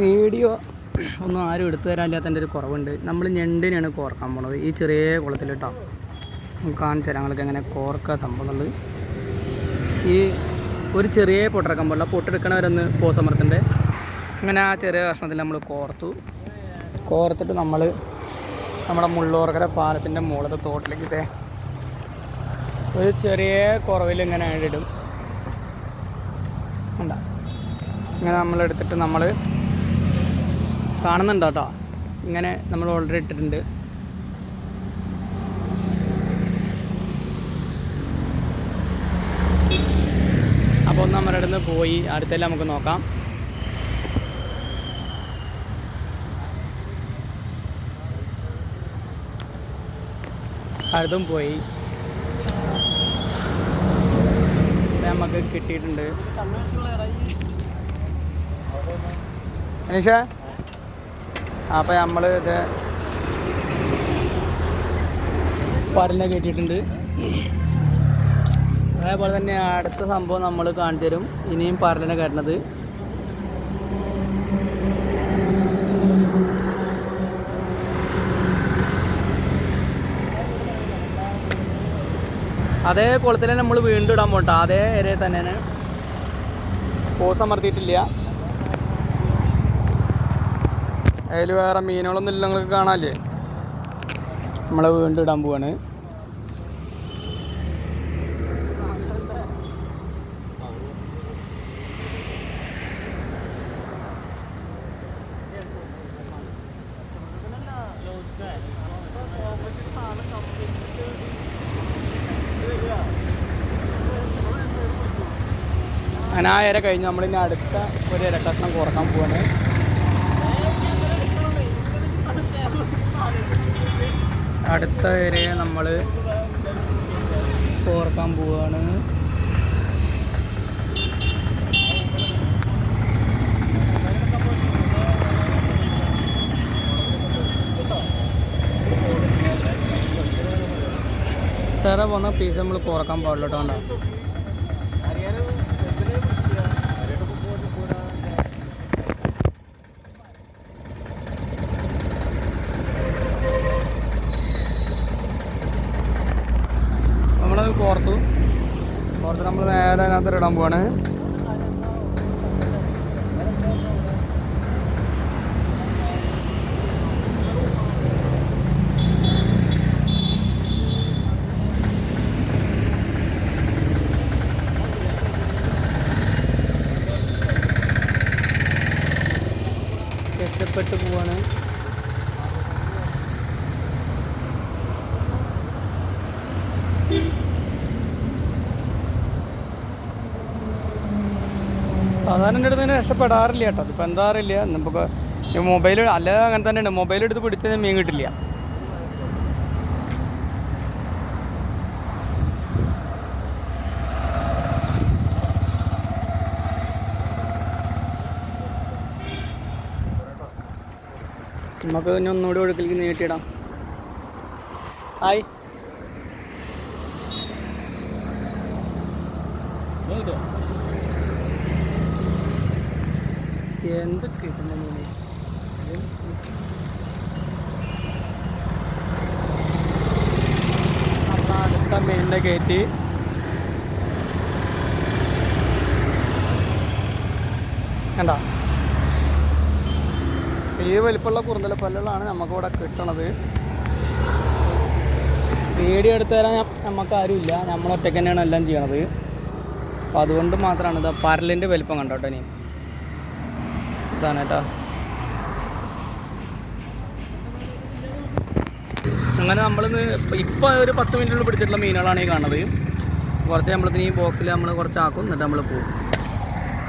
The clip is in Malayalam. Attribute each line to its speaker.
Speaker 1: വീഡിയോ ഒന്നും ആരും എടുത്തു തരാനില്ലാത്തതിൻ്റെ ഒരു കുറവുണ്ട്. നമ്മൾ ഞണ്ടിനെയാണ് കോർക്കാൻ പോണത് ഈ ചെറിയ കുളത്തിൽ കേട്ടോ. കാണിച്ചു തരാം ഞങ്ങൾക്ക് എങ്ങനെ കോർക്കുക സംഭവങ്ങൾ. ഈ ഒരു ചെറിയ പൊട്ടിറക്കാൻ പാടില്ല, പൊട്ടെടുക്കണവരൊന്ന് പോസമർത്തിൻ്റെ അങ്ങനെ ആ ചെറിയ കഷ്ണത്തിൽ നമ്മൾ കോർത്തിട്ട് നമ്മൾ നമ്മുടെ മുള്ളൂർക്കര പാലത്തിൻ്റെ മുകളിലത്തെ തോട്ടിലേക്ക് ഒരു ചെറിയ കുറവിൽ ഇങ്ങനെ ഇടും. ഉണ്ടാ ഇങ്ങനെ നമ്മളെടുത്തിട്ട് നമ്മൾ കാണുന്നുണ്ടോ കേട്ടോ. ഇങ്ങനെ നമ്മൾ ഓൾറെഡി ഇട്ടിട്ടുണ്ട്. അപ്പോൾ ഒന്ന് നമ്മുടെ അടുത്ത് പോയി അടുത്തെല്ലാം നമുക്ക് നോക്കാം. അതും പോയി നമുക്ക് കിട്ടിയിട്ടുണ്ട്. അനീഷ അപ്പോൾ നമ്മൾ ഇത് പരലിനെ കയറ്റിയിട്ടുണ്ട്. അതേപോലെ തന്നെ അടുത്ത സംഭവം നമ്മൾ കാണിച്ചു തരും. ഇനിയും പരലിനെ കയറ്റുന്നത് അതേ കുളത്തിൽ തന്നെ നമ്മൾ വീണ്ടും ഇടാൻ പോകട്ടോ. അതേ ഏരിയയിൽ തന്നെയാണ്, പോസ് അമർത്തിയിട്ടില്ല. അതിൽ വേറെ മീനുകളൊന്നും ഇല്ല, നിങ്ങൾക്ക് കാണാല്ലേ. നമ്മൾ വീണ്ടും ഇടാൻ പോവാണ്. അങ്ങനെ ആ ഇര കഴിഞ്ഞ് നമ്മളിനി അടുത്ത ഒരു ഇര കഷ്ണം കുറക്കാൻ പോവാണ്. അടുത്ത ഇരയെ നമ്മൾ കോർക്കാൻ പോവാണ്. ഇത്ര പോകുന്ന പീസ് നമ്മൾ കോർക്കാൻ പാടില്ല കേട്ടോ. നമ്മളത് കോർത്ത് നമ്മൾ നേരെ അതിനകത്ത് ഇടാൻ പോവാണ്. രക്ഷപ്പെട്ടു പോവാണ്. സാധാരണ എൻ്റെ അടുത്ത് ഇങ്ങനെ രക്ഷപ്പെടാറില്ല കേട്ടോ. അതിപ്പോൾ എന്താ അറിയില്ല. നമുക്ക് മൊബൈൽ അല്ല അങ്ങനെ തന്നെയാണ്. മൊബൈൽ എടുത്ത് പിടിച്ചാൽ മീൻ കിട്ടില്ല. നമുക്ക് ഇനി ഒന്നുകൂടി ഒഴുക്കിലേക്ക് നീട്ടിയിടാം. ഹായ് എന്ത് കിട്ടുന്ന മീന്. നമ്മൾ അടുത്ത മീനിനെ കയറ്റി കണ്ടോ. ഈ വലിപ്പമുള്ള കുറുന്തല പല്ലുകളാണ് നമുക്കിവിടെ കിട്ടണത്. വീഡിയോ എടുത്തു തരാൻ നമുക്കാരുമില്ല, നമ്മളൊറ്റയ്ക്ക് തന്നെയാണ് എല്ലാം ചെയ്യണത്. അപ്പോൾ അതുകൊണ്ട് മാത്രമാണ് ഇത് പരലിൻ്റെ വലിപ്പം കണ്ടോട്ടോ. ഇനി ഇതാണ് കേട്ടോ. അങ്ങനെ നമ്മളിന്ന് ഇപ്പോൾ ഒരു 10 മിനിറ്റിനുള്ളിൽ പിടിച്ചിട്ടുള്ള മീനുകളാണ് ഈ കാണുന്നത്. കുറച്ച് നമ്മളിതിന് ഈ ബോക്സിൽ നമ്മൾ കുറച്ചാക്കും, എന്നിട്ട് നമ്മൾ പോകും.